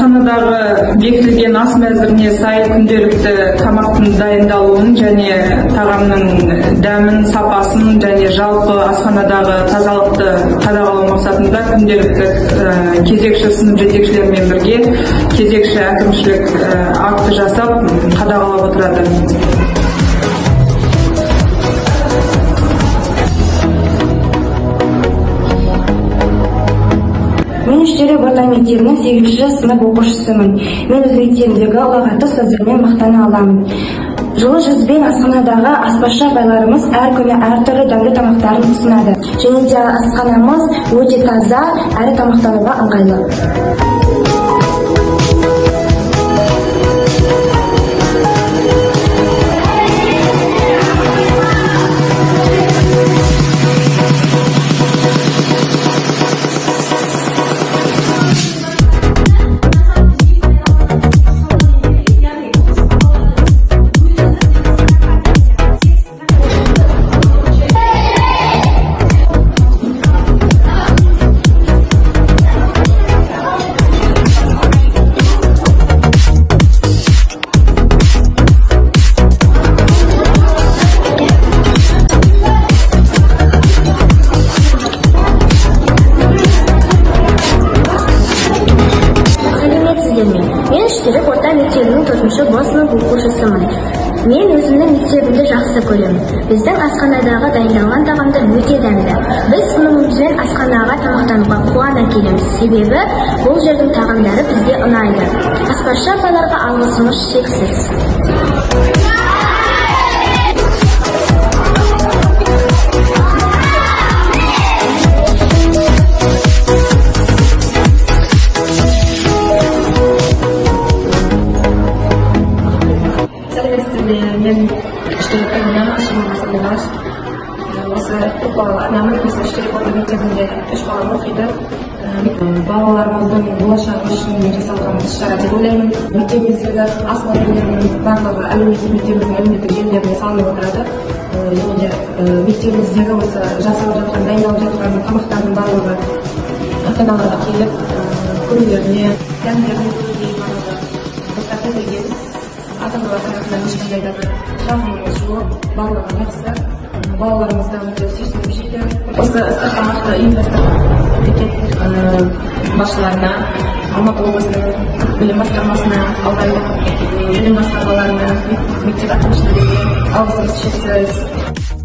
асханадағы бекітілген ас мәзіріне сай күнделікті тамақтың дайындалуын және тағамның дәмін, сапасын және жалпы асханадағы тазалықты қадағалау мақсатында күнделікті кезекші сынып жетекшілерімен бірге кезекші әкімшілік акті жасап қадағалап отырады. Мен Үштерек орта мектебінің 8-ші сынып оқушысымын. Мен өз мектебімдегі ұлағатты ұстаздармен мақтана аламын. Жылы жүзбен асханадағы аспазшы апайларымыз әр күні әртүрлі дәмді тамақтарын ұсынады. Және де асханамыз өте таза әрі тамақтануға ыңғайлы. Мен Үштерек орта мектебінің 4-ші Б сынып оқушысымын. Мен өзімнің мектебімді жақсы көремін. Біздің асханадағы дайындалған тағамдар өте дәмді. Біз сыныбымызбен асханаға тамақтануға қуана келеміз. Себебі бұл жердің тағамдары бізге ұнайды. Аспазшы апайларға алғысымыз шексіз. Мен Үштерек районынан Ашимова Сандалаш. Осы көп балалы анамыз осы Үштерек орта мектебінде 3 бала оқиды. Балаларымыздың болашағы үшін жасалған іс-шара деп ойлаймын. Мектебіміздегі ас мәзірлерінің барлығы әлеуметтік мектебіміздің әлеуметтік желілеріне салынып отырады. Және де мектебіміздегі осы жасалып жатқан, дайындалып жатқан тамақтардың барлығы ата-аналарға келіп, көрулеріне, дәмдеріне көруге рұқсат етілген. Ата-аналар тарапынан ешқандай да шағымымыз жоқ, барлығы жақсы. Балаларымыз да өте сүйсініп жейді. Осы ыстық тамақты ұйымдастырған мемлекет басшыларына, Алматы облысының білім басқармасына, аудандық білім басқармаларына, мектеп әкімшілігіне алғысымыз шексіз.